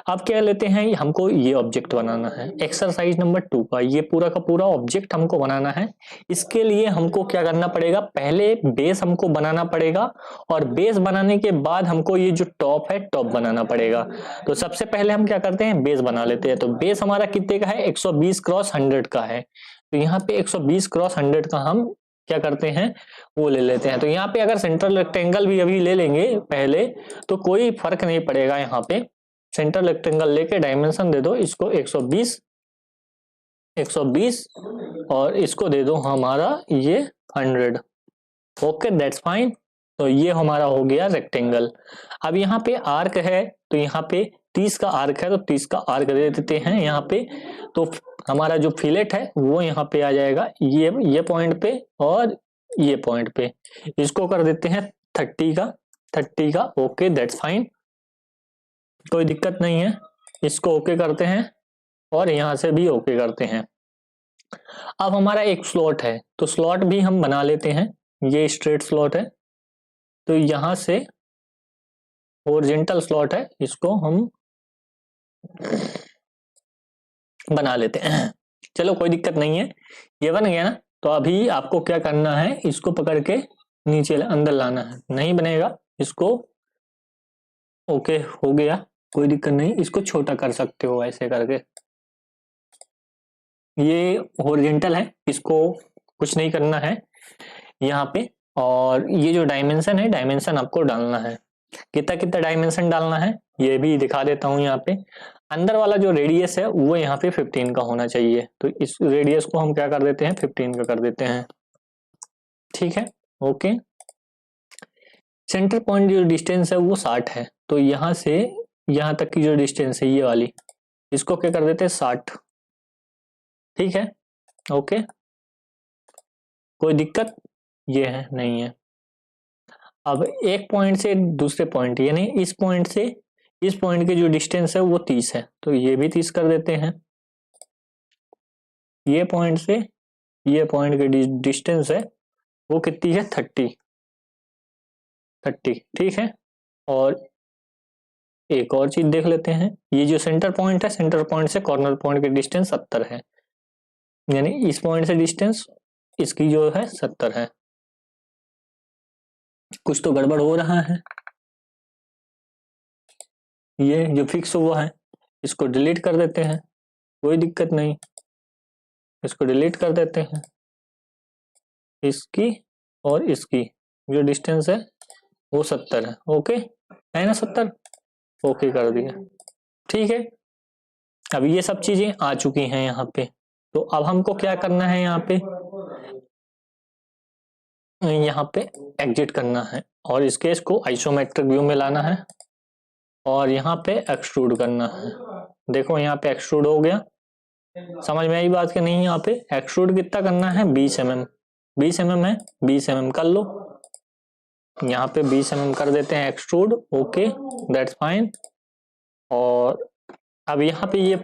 अब क्या लेते हैं, हमको ये ऑब्जेक्ट बनाना है एक्सरसाइज नंबर 2 का, ये पूरा का पूरा ऑब्जेक्ट हमको बनाना है। इसके लिए हमको क्या करना पड़ेगा, पहले बेस हमको बनाना पड़ेगा और बेस बनाने के बाद हमको ये जो टॉप है टॉप बनाना पड़ेगा। तो सबसे पहले हम क्या करते हैं, बेस बना लेते हैं। तो बेस हमारा कितने का है, 120 क्रॉस 100 का है। तो यहाँ पे 120 क्रॉस 100 का हम क्या करते हैं, वो ले लेते हैं। तो यहाँ पे अगर सेंट्रल रेक्टेंगल भी अभी ले लेंगे पहले तो कोई फर्क नहीं पड़ेगा। यहाँ पे सेंट्रल रेक्टेंगल लेके डायमेंशन दे दो इसको 120 और इसको दे दो हमारा ये 100। Okay that's fine. तो ये हमारा हो गया रेक्टेंगल। अब यहाँ पे आर्क है, तो यहाँ पे 30 का आर्क है, तो 30 का आर्क दे देते हैं यहाँ पे। तो हमारा जो फिलेट है वो यहाँ पे आ जाएगा, ये पॉइंट पे और ये पॉइंट पे। इसको कर देते हैं 30 का। ओके दैट्स फाइन, कोई दिक्कत नहीं है। इसको ओके करते हैं और यहां से भी ओके करते हैं। अब हमारा एक स्लॉट है, तो स्लॉट भी हम बना लेते हैं। ये स्ट्रेट स्लॉट है, तो यहां से हॉरिजॉन्टल स्लॉट है, इसको हम बना लेते हैं। चलो कोई दिक्कत नहीं है, ये बन गया ना। तो अभी आपको क्या करना है, इसको पकड़ के नीचे अंदर लाना है। नहीं बनेगा, इसको ओके हो गया, कोई दिक्कत नहीं। इसको छोटा कर सकते हो ऐसे करके। ये हॉरिजॉन्टल है, इसको कुछ नहीं करना है यहाँ पे। और ये जो डायमेंशन है, डायमेंशन आपको डालना है। कितना कितना डायमेंशन डालना है ये भी दिखा देता हूँ। यहाँ पे अंदर वाला जो रेडियस है वो यहाँ पे 15 का होना चाहिए। तो इस रेडियस को हम क्या कर देते हैं, 15 का कर देते हैं। ठीक है, ओके। सेंटर पॉइंट जो डिस्टेंस है वो 60 है। तो यहाँ से यहाँ तक की जो डिस्टेंस है ये वाली, इसको क्या कर देते हैं 60। ठीक है, ओके, कोई दिक्कत ये है नहीं है। अब एक पॉइंट से दूसरे पॉइंट, यानी इस पॉइंट से इस पॉइंट की जो डिस्टेंस है वो 30 है, तो ये भी 30 कर देते हैं। ये पॉइंट से ये पॉइंट की डिस्टेंस है वो कितनी है, 30। ठीक है। और एक और चीज देख लेते हैं, ये जो सेंटर पॉइंट है, सेंटर पॉइंट से कॉर्नर पॉइंट की डिस्टेंस 70 है, यानी इस पॉइंट से डिस्टेंस इसकी जो है 70 है। कुछ तो गड़बड़ हो रहा है। ये जो फिक्स हुआ है इसको डिलीट कर देते हैं, कोई दिक्कत नहीं। इसको डिलीट कर देते हैं, इसकी और इसकी जो डिस्टेंस है वो 70 है। ओके है ना, 70। ओके कर दिया, ठीक है। अब ये सब चीजें आ चुकी हैं यहाँ पे। तो अब हमको क्या करना है, यहाँ पे एग्जिट करना है और इस केस को आइसोमेट्रिक व्यू में लाना है और यहाँ पे एक्सट्रूड करना है। देखो यहाँ पे एक्सट्रूड हो गया, समझ में आई बात कि नहीं। यहाँ पे एक्सट्रूड कितना करना है, 20 mm। 20 mm है, 20 mm कर लो। यहाँ पे 20 mm कर देते हैं एक्सट्रूड। Okay that's fine. और अब यहाँ पे ये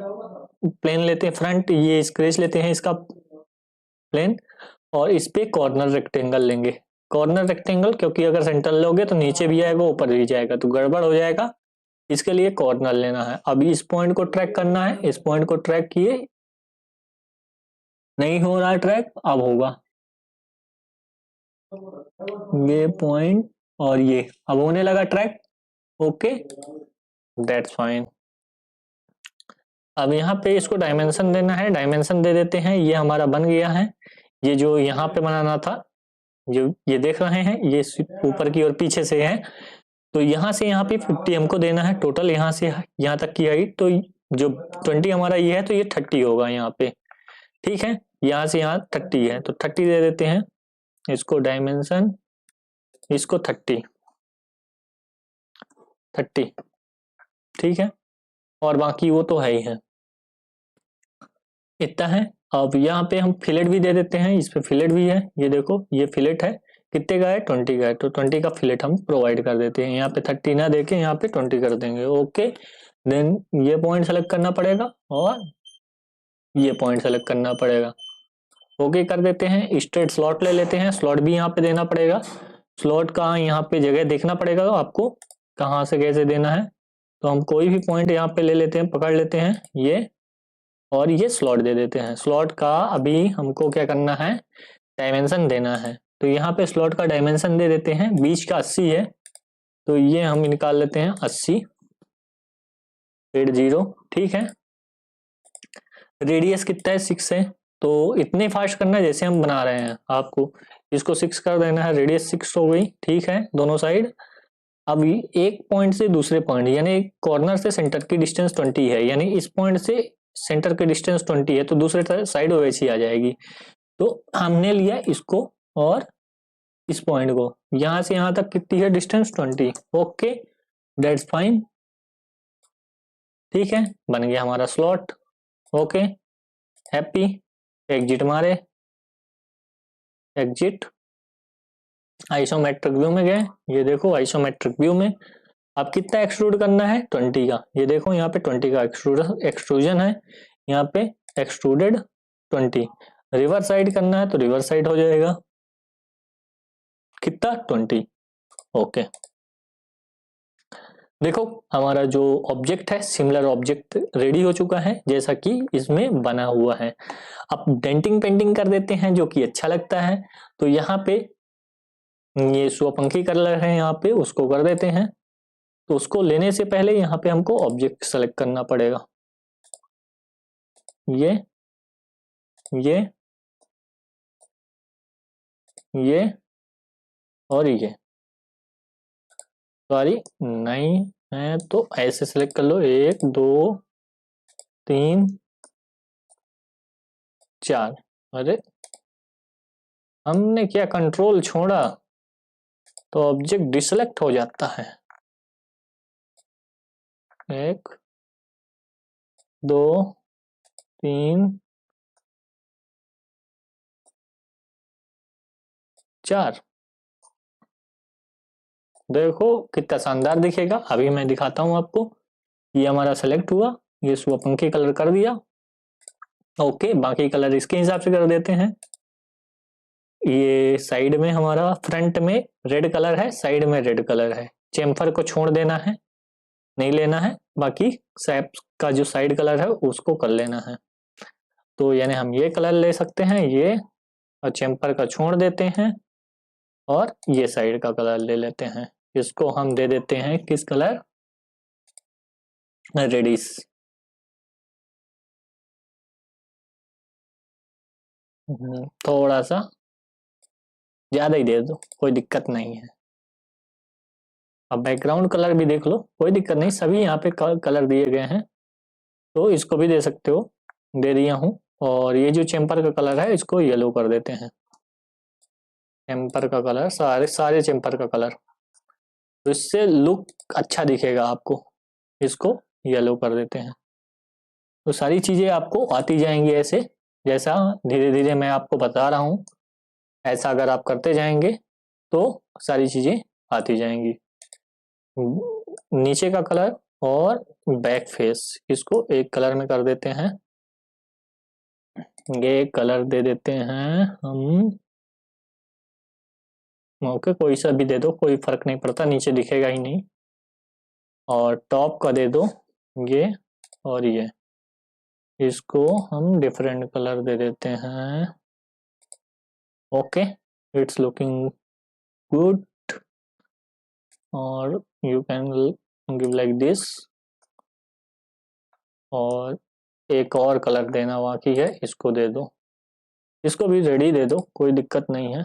प्लेन लेते हैं फ्रंट, ये स्क्रेच लेते हैं इसका प्लेन और इस पे कॉर्नर रेक्टेंगल लेंगे। कॉर्नर रेक्टेंगल क्योंकि अगर सेंटर लोगे तो नीचे भी आएगा ऊपर भी जाएगा तो गड़बड़ हो जाएगा, इसके लिए कॉर्नर लेना है। अब इस पॉइंट को ट्रैक करना है, इस पॉइंट को ट्रैक किए, नहीं हो रहा है ट्रैक, अब होगा ये पॉइंट और ये अब होने लगा ट्रैक। Okay that's fine. अब यहाँ पे इसको डायमेंशन देना है, डायमेंशन दे देते हैं। ये हमारा बन गया है। ये जो यहाँ पे बनाना था, जो ये देख रहे हैं ये ऊपर की और पीछे से है, तो यहाँ से यहाँ पे 50 हमको देना है टोटल, यहाँ से यहाँ तक की हाइट। तो जो 20 हमारा ये है तो ये 30 होगा यहाँ पे। ठीक है, यहाँ से यहाँ 30 है तो 30 दे देते हैं इसको डायमेंशन, इसको 30। ठीक है, और बाकी वो तो है ही है, इतना है। अब यहाँ पे हम फिलेट भी दे देते हैं, इस पे फिलेट भी है। ये देखो ये फिलेट है, कितने का है, 20 का है, तो 20 का फिलेट हम प्रोवाइड कर देते हैं। यहाँ पे 30 ना देके यहाँ पे 20 कर देंगे। ओके देन ये पॉइंट सेलेक्ट करना पड़ेगा और ये पॉइंट सेलेक्ट करना पड़ेगा। ओके कर देते हैं। स्ट्रेट स्लॉट ले लेते हैं, स्लॉट भी यहाँ पे देना पड़ेगा। स्लॉट का यहाँ पे जगह देखना पड़ेगा आपको, कहाँ से कैसे देना है। तो हम कोई भी पॉइंट यहाँ पे ले लेते हैं, पकड़ लेते हैं ये, और ये स्लॉट दे देते हैं। स्लॉट का अभी हमको क्या करना है, डायमेंशन देना है। तो यहाँ पे स्लॉट का डायमेंशन दे देते हैं, बीच का 80 है, तो ये हम निकाल लेते हैं 80 80, ठीक है। रेडियस कितना है, 6 है। तो इतने फास्ट करना है जैसे हम बना रहे हैं, आपको इसको 6 कर देना है, रेडियस 6 हो गई, ठीक है, दोनों साइड। अब एक पॉइंट से दूसरे पॉइंट, यानी कॉर्नर से सेंटर की डिस्टेंस 20 है, यानी इस पॉइंट से सेंटर की डिस्टेंस 20 है, तो दूसरे साइड वैसी आ जाएगी। तो हमने लिया इसको और इस पॉइंट को, यहां से यहां तक कितनी है डिस्टेंस, 20। ओके, दैट्स फाइन, ठीक है, बन गया हमारा स्लॉट। ओके, हैप्पी, एग्जिट मारे, एग्जिट, आइसोमेट्रिक व्यू में गए। ये देखो आइसोमेट्रिक व्यू में अब कितना एक्सट्रूड करना है, 20 का। ये देखो यहाँ पे 20 का एक्सट्रूजन है, यहाँ पे एक्सट्रूडेड 20। रिवर्स साइड करना है तो रिवर्स साइड हो जाएगा, कितना, 20। ओके, देखो हमारा जो ऑब्जेक्ट है, सिमिलर ऑब्जेक्ट रेडी हो चुका है जैसा कि इसमें बना हुआ है। अब डेंटिंग पेंटिंग कर देते हैं जो कि अच्छा लगता है। तो यहाँ पे ये स्वपंखी कलर है, यहाँ पे उसको कर देते हैं। तो उसको लेने से पहले यहाँ पे हमको ऑब्जेक्ट सेलेक्ट करना पड़ेगा, ये ये ये और ये, सॉरी नहीं है तो ऐसे सेलेक्ट कर लो, 1 2 3 4। अरे हमने क्या कंट्रोल छोड़ा, तो ऑब्जेक्ट डिसेलेक्ट हो जाता है। 1 2 3 4, देखो कितना शानदार दिखेगा। अभी मैं दिखाता हूं आपको, ये हमारा सेलेक्ट हुआ, ये स्वपंखी कलर कर दिया। ओके, बाकी कलर इसके हिसाब से कर देते हैं। ये साइड में हमारा, फ्रंट में रेड कलर है, साइड में रेड कलर है। चेम्फर को छोड़ देना है, नहीं लेना है, बाकी सैप का जो साइड कलर है उसको कर लेना है। तो यानी हम ये कलर ले सकते हैं, ये, और चेम्पर का छोड़ देते हैं, और ये साइड का कलर ले लेते हैं। इसको हम दे देते हैं किस कलर, रेडिश। थोड़ा सा ज्यादा ही दे दो, कोई दिक्कत नहीं है। अब बैकग्राउंड कलर भी देख लो, कोई दिक्कत नहीं, सभी यहाँ पे कलर दिए गए हैं, तो इसको भी दे सकते हो, दे दिया हूँ। और ये जो चेम्पर का कलर है इसको येलो कर देते हैं, चेम्पर का कलर, सारे सारे चेम्पर का कलर, तो इससे लुक अच्छा दिखेगा आपको। इसको येलो कर देते हैं। तो सारी चीजें आपको आती जाएंगी ऐसे, जैसा धीरे धीरे मैं आपको बता रहा हूँ, ऐसा अगर आप करते जाएंगे तो सारी चीजें आती जाएंगी। नीचे का कलर और बैक फेस, इसको एक कलर में कर देते हैं। ये कलर दे देते हैं हम, ओके, कोई सा भी दे दो, कोई फर्क नहीं पड़ता, नीचे दिखेगा ही नहीं। और टॉप का दे दो ये, और ये, इसको हम डिफरेंट कलर दे देते हैं। Okay, it's looking good. और you can give like this. और एक और कलर देना बाकी है, इसको दे दो, इसको भी रेडी दे दो, कोई दिक्कत नहीं है,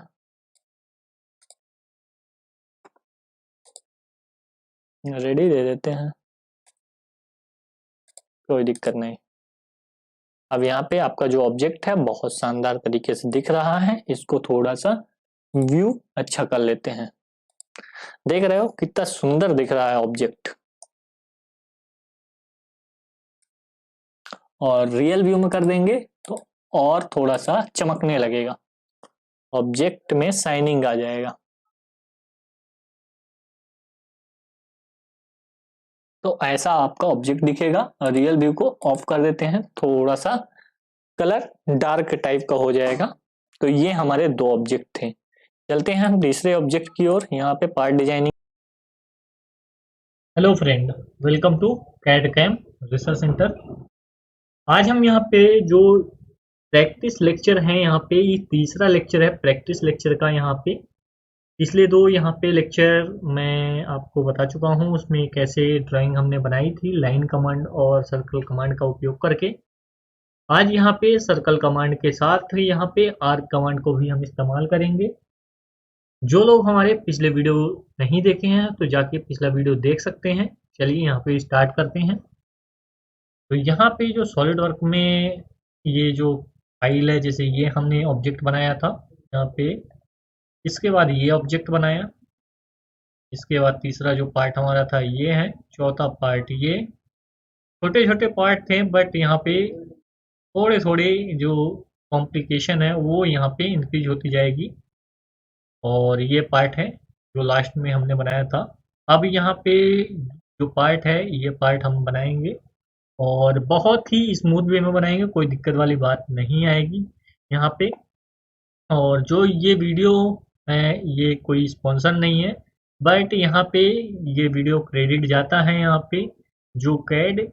रेडी दे देते हैं, कोई दिक्कत नहीं। अब यहाँ पे आपका जो ऑब्जेक्ट है बहुत शानदार तरीके से दिख रहा है, इसको थोड़ा सा व्यू अच्छा कर लेते हैं। देख रहे हो कितना सुंदर दिख रहा है ऑब्जेक्ट। और रियल व्यू में कर देंगे तो और थोड़ा सा चमकने लगेगा, ऑब्जेक्ट में शाइनिंग आ जाएगा। तो ऐसा आपका ऑब्जेक्ट दिखेगा। रियल व्यू को ऑफ कर देते हैं, थोड़ा सा कलर डार्क टाइप का हो जाएगा। तो ये हमारे दो ऑब्जेक्ट थे। चलते हैं हम तीसरे ऑब्जेक्ट की ओर। यहाँ पे part designing hello friend, welcome to CAD CAM research centre. आज हम यहाँ पे जो प्रैक्टिस लेक्चर है, यहाँ पे ये तीसरा लेक्चर है प्रैक्टिस लेक्चर का। यहाँ पे पिछले दो यहाँ पे लेक्चर मैं आपको बता चुका हूँ, उसमें कैसे ड्राइंग हमने बनाई थी लाइन कमांड और सर्कल कमांड का उपयोग करके। आज यहाँ पे सर्कल कमांड के साथ यहाँ पे आर्क कमांड को भी हम इस्तेमाल करेंगे। जो लोग हमारे पिछले वीडियो नहीं देखे हैं तो जाके पिछला वीडियो देख सकते हैं। चलिए यहाँ पे स्टार्ट करते हैं। तो यहाँ पे जो सॉलिड वर्क में ये जो फाइल है, जैसे ये हमने ऑब्जेक्ट बनाया था यहाँ पे, इसके बाद ये ऑब्जेक्ट बनाया, इसके बाद तीसरा जो पार्ट हमारा था ये है, चौथा पार्ट ये। छोटे छोटे पार्ट थे बट यहाँ पे थोड़े थोड़े जो कॉम्प्लिकेशन है वो यहाँ पे इंक्रीज होती जाएगी। और ये पार्ट है जो लास्ट में हमने बनाया था। अब यहाँ पे जो पार्ट है ये पार्ट हम बनाएंगे और बहुत ही स्मूथ वे में बनाएंगे, कोई दिक्कत वाली बात नहीं आएगी यहाँ पे। और जो ये वीडियो है ये कोई स्पॉन्सर नहीं है, बट यहाँ पे ये वीडियो क्रेडिट जाता है यहाँ पे जो कैड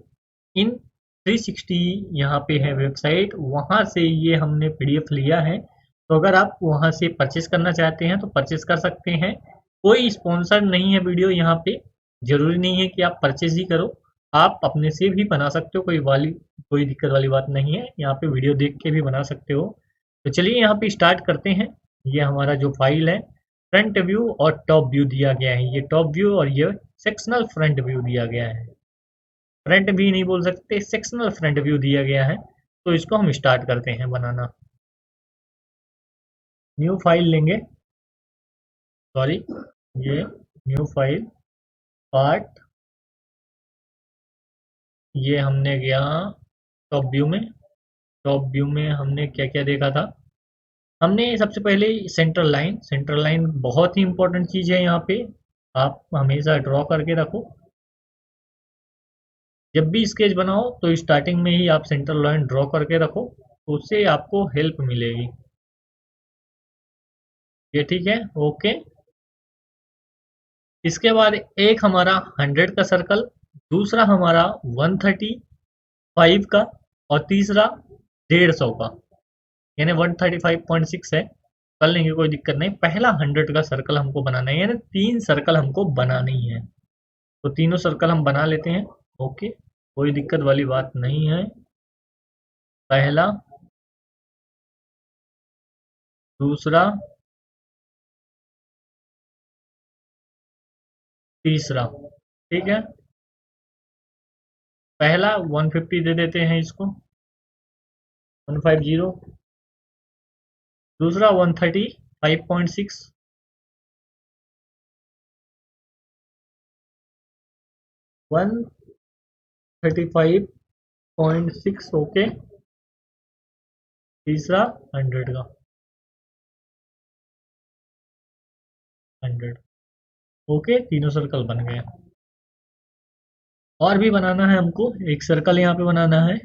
इन 360 यहाँ पे है वेबसाइट, वहाँ से ये हमने पीडीएफ लिया है। तो अगर आप वहाँ से परचेस करना चाहते हैं तो परचेस कर सकते हैं। कोई स्पॉन्सर नहीं है वीडियो यहाँ पे, जरूरी नहीं है कि आप परचेस ही करो, आप अपने से भी बना सकते हो, कोई दिक्कत वाली बात नहीं है। यहाँ पे वीडियो देख के भी बना सकते हो। तो चलिए यहाँ पे स्टार्ट करते हैं। ये हमारा जो फाइल है, फ्रंट व्यू और टॉप व्यू दिया गया है, ये टॉप व्यू और ये सेक्शनल फ्रंट व्यू दिया गया है। फ्रंट भी नहीं बोल सकते, सेक्शनल फ्रंट व्यू दिया गया है। तो इसको हम स्टार्ट करते हैं बनाना। न्यू फाइल लेंगे, सॉरी, ये न्यू फाइल पार्ट, ये हमने गया टॉप व्यू में। टॉप व्यू में हमने क्या क्या देखा था, हमने सबसे पहले सेंटर लाइन बहुत ही इंपॉर्टेंट चीज़ है यहाँ पे, आप हमेशा ड्रॉ करके रखो। जब भी स्केच बनाओ तो स्टार्टिंग में ही आप सेंटर लाइन ड्रॉ करके रखो, तो उससे आपको हेल्प मिलेगी। ये ठीक है, ओके। इसके बाद एक हमारा 100 का सर्कल, दूसरा हमारा 135 का और तीसरा 150 का, यानी 135.6 है। कर लेंगे, कोई दिक्कत नहीं। पहला 100 का सर्कल हमको बनाना है, यानी 3 सर्कल हमको बनानी है। तो तीनों सर्कल हम बना लेते हैं, ओके, कोई दिक्कत वाली बात नहीं है। पहला, दूसरा, तीसरा, ठीक है। पहला 150 दे देते हैं इसको, 150। दूसरा 135.6, 135.6, ओके। तीसरा 100 का, 100, ओके। तीनों सर्कल बन गए। और भी बनाना है हमको, एक सर्कल यहाँ पे बनाना है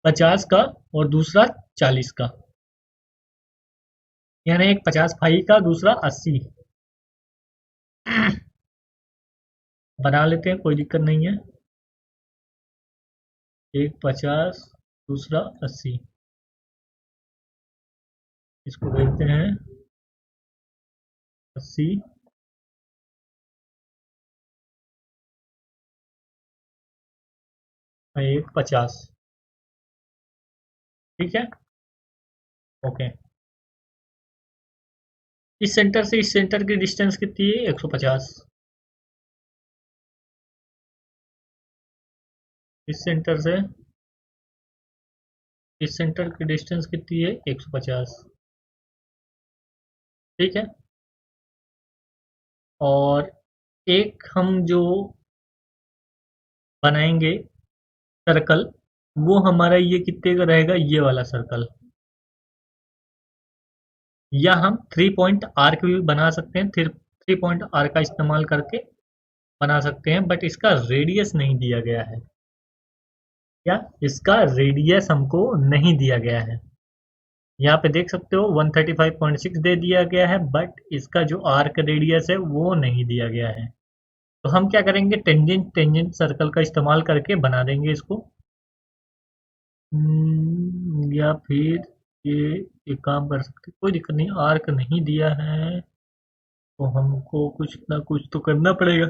50 का और दूसरा 40 का, यानी एक 50 फाई का, दूसरा 80। बना लेते हैं, कोई दिक्कत नहीं है। एक 50, दूसरा 80, इसको देखते हैं 80, एक 50, ठीक है, ओके। इस सेंटर से इस सेंटर की डिस्टेंस कितनी है, 150। इस सेंटर से इस सेंटर की डिस्टेंस कितनी है, 150, ठीक है। और एक हम जो बनाएंगे सर्कल, वो हमारा ये कितने का रहेगा, ये वाला सर्कल, या हम 3 पॉइंट आर्क भी बना सकते हैं, 3 पॉइंट आर्क का इस्तेमाल करके बना सकते हैं, बट इसका रेडियस नहीं दिया गया है। या इसका रेडियस हमको नहीं दिया गया है। यहाँ पे देख सकते हो 135.6 दे दिया गया है, बट इसका जो आर्क रेडियस है वो नहीं दिया गया है। तो हम क्या करेंगे, टेंजेंट टेंजेंट सर्कल का इस्तेमाल करके बना देंगे इसको। या फिर ये एक काम कर सकते, कोई दिक्कत नहीं, आर्क नहीं दिया है तो हमको कुछ ना कुछ तो करना पड़ेगा।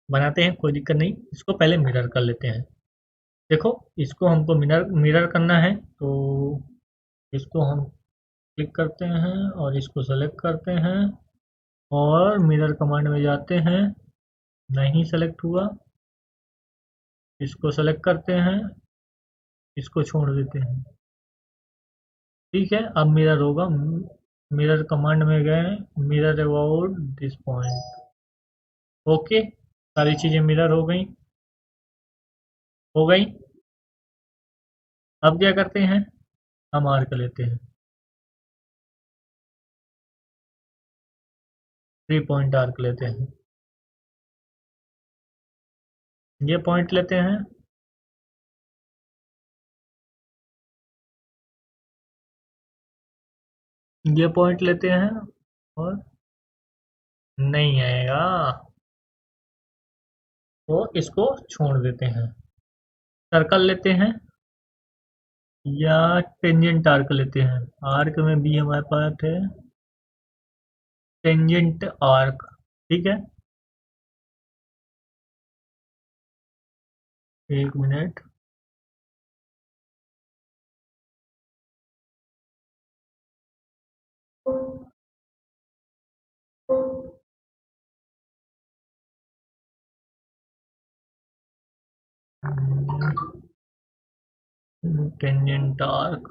बनाते हैं, कोई दिक्कत नहीं, इसको पहले मिरर कर लेते हैं। देखो, इसको हमको मिरर मिरर करना है, तो इसको हम क्लिक करते हैं और इसको सेलेक्ट करते हैं और मिरर कमांड में जाते हैं। नहीं सेलेक्ट हुआ, इसको सेलेक्ट करते हैं, इसको छोड़ देते हैं। ठीक है, अब मिरर होगा। मिरर कमांड में गए, mirror about this point. Okay, सारी चीजें मिरर हो गई। अब क्या करते हैं, हम आर्क लेते हैं, 3 पॉइंट आर्क लेते हैं, ये पॉइंट लेते हैं, ये पॉइंट लेते हैं और नहीं आएगा तो इसको छोड़ देते हैं। सर्कल लेते हैं या टेंजेंट आर्क लेते हैं, आर्क में भी हमारे पास है टेंजेंट आर्क। ठीक है, 1 minute. Tangent arc,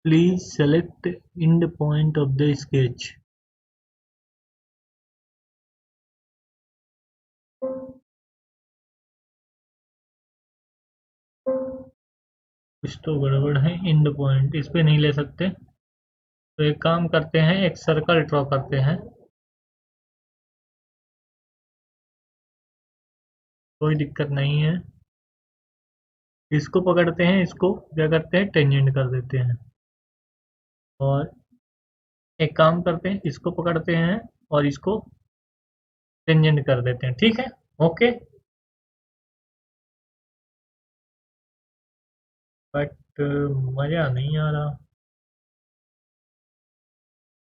please select end point of the sketch। कुछ तो गड़बड़ है, एंड पॉइंट इस पे नहीं ले सकते, तो एक काम करते हैं, एक सर्कल ड्रॉ करते हैं, कोई दिक्कत नहीं है। इसको पकड़ते हैं, इसको क्या करते हैं, टेंजेंट कर देते हैं, और एक काम करते हैं, इसको पकड़ते हैं और इसको टेंजेंट कर देते हैं। ठीक है, ओके। बट मज़ा नहीं आ रहा।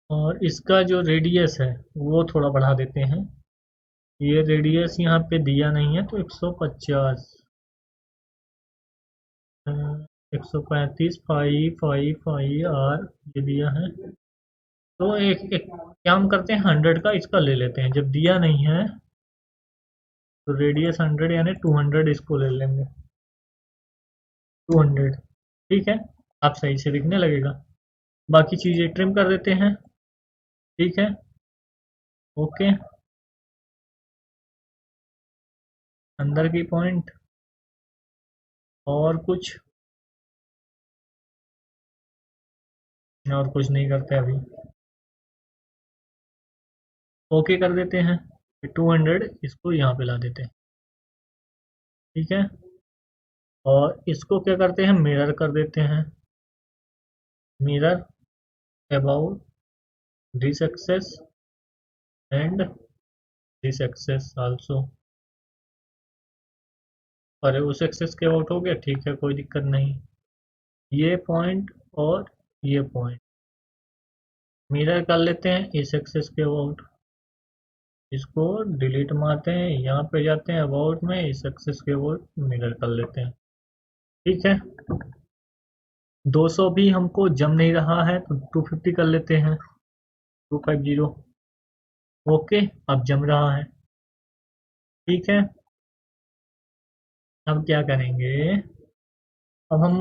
और इसका जो रेडियस है वो थोड़ा बढ़ा देते हैं, ये रेडियस यहाँ पे दिया नहीं है तो 150, 135 फाइव आर ये दिया है। तो एक काम करते हैं, 100 का इसका ले लेते हैं, जब दिया नहीं है तो रेडियस 100 यानी 200 इसको ले लेंगे, 200। ठीक है, आप सही से दिखने लगेगा। बाकी चीज़ें ट्रिम कर देते हैं। ठीक है, ओके। अंदर की पॉइंट और कुछ नहीं करते अभी, ओके कर देते हैं। 200 इसको यहाँ पे ला देते हैं। ठीक है, और इसको क्या करते हैं, मिरर कर देते हैं, mirror about this axis and this axis also. अरे उस एक्सेस के आउट हो गया, ठीक है, कोई दिक्कत नहीं। ये पॉइंट और ये पॉइंट मिरर कर लेते हैं इस एक्सेस के अबाउट, इसको डिलीट मारते हैं, यहाँ पे जाते हैं अबाउट में, इस एक्सेस के अबाउट मिरर कर लेते हैं। ठीक है, 200 भी हमको जम नहीं रहा है तो 250 कर लेते हैं, 250। ओके, अब जम रहा है। ठीक है, अब क्या करेंगे, अब हम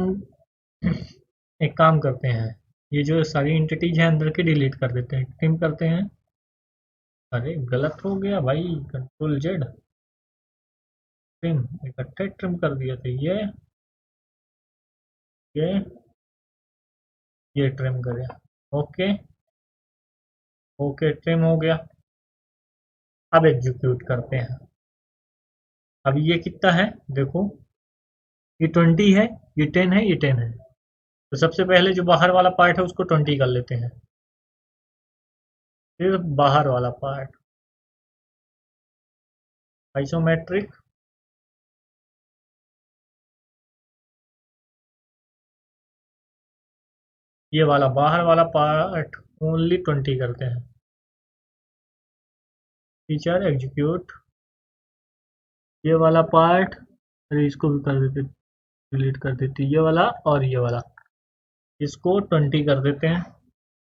एक काम करते हैं, ये जो सारी एंटिटीज है अंदर की डिलीट कर देते हैं, ट्रिम करते हैं। अरे गलत हो गया भाई, कंट्रोल जेड, ट्रिम, इकट्ठे ट्रिम कर दिया था, ये ये ट्रिम करें। ओके, ओके, ट्रिम हो गया। अब एग्जीक्यूट करते हैं। अब ये कितना है देखो, ये 20 है, ये 10 है, ये 10 है। तो सबसे पहले जो बाहर वाला पार्ट है उसको 20 कर लेते हैं। फिर बाहर वाला पार्ट आइसोमेट्रिक, ये वाला बाहर वाला पार्ट ओनली 20 करते हैं। फीचर एग्जीक्यूट, ये वाला पार्ट, अरे इसको भी कर देते, डिलीट कर देते, ये वाला और ये वाला, इसको 20 कर देते हैं।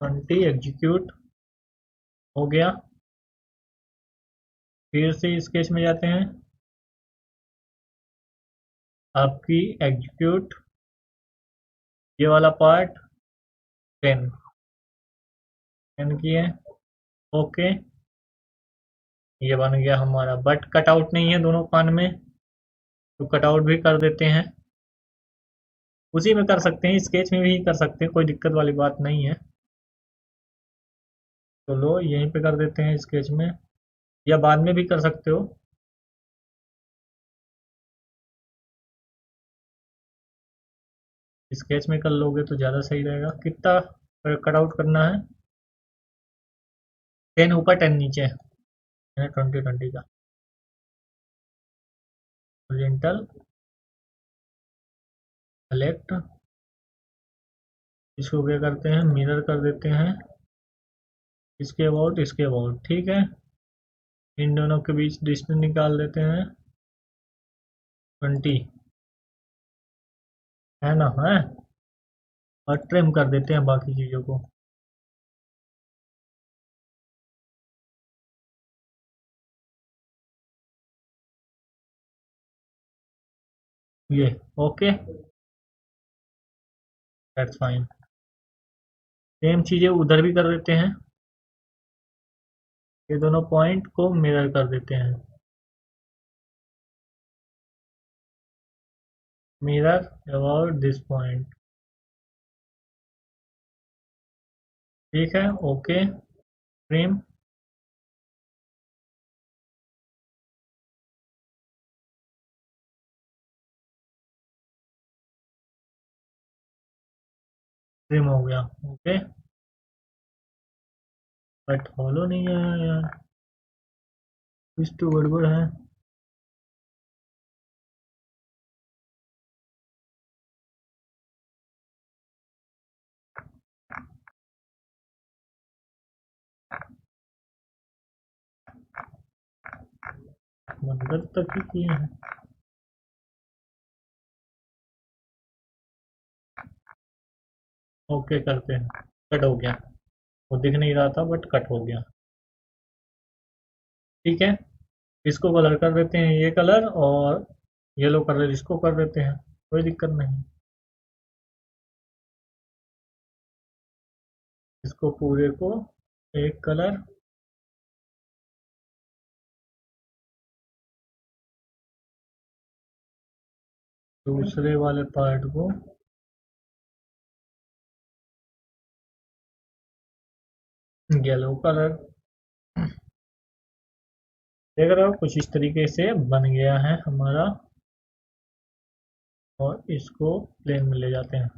20 एग्जीक्यूट हो गया। फिर से स्केच में जाते हैं, आपकी एग्जीक्यूट, ये वाला पार्ट 10 किए, ओके। ये बन गया हमारा, बट कटआउट नहीं है दोनों कान में, तो कटआउट भी कर देते हैं। उसी में कर सकते हैं, स्केच में भी कर सकते हैं, कोई दिक्कत वाली बात नहीं है। तो लो यहीं पे कर देते हैं स्केच में, या बाद में भी कर सकते हो। स्केच में कर लोगे तो ज़्यादा सही रहेगा। कितना कटआउट करना है? 10 ऊपर 10 नीचे, 20 का ओरिएंटल सेलेक्ट। इसको क्या करते हैं, मिरर कर देते हैं, इसके अबाउट, ठीक है। इन दोनों के बीच डिस्टेंस निकाल देते हैं 20, है ना, है। और ट्रिम कर देते हैं बाकी चीज़ों को। ये ओके, दैट्स फाइन। सेम चीज़ें उधर भी कर देते हैं, ये दोनों पॉइंट को मिरर कर देते हैं, मिरर अबाउट दिस पॉइंट, ठीक है, ओके। ट्रिम, ट्रिम हो गया, ओके। बट हॉलो नहीं आया यार, कुछ तो गड़बड़ है। मंदिर तक ही किए हैं, ओके करते हैं। कट हो गया, वो दिख नहीं रहा था बट कट हो गया, ठीक है। इसको कलर कर देते हैं, ये कलर, और येलो कलर इसको कर देते हैं, कोई दिक्कत नहीं। इसको पूरे को एक कलर, दूसरे वाले पार्ट को येलो कलर। देख रहे हो कुछ इस तरीके से बन गया है हमारा, और इसको प्लेन में ले जाते हैं।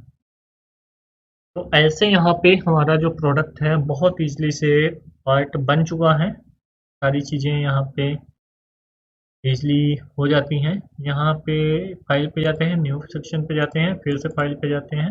तो ऐसे यहाँ पे हमारा जो प्रोडक्ट है बहुत इजली से पार्ट बन चुका है। सारी चीज़ें यहाँ पे इजली हो जाती हैं। यहाँ पे फाइल पे जाते हैं, न्यू सेक्शन पे जाते हैं, फिर से फाइल पे जाते हैं,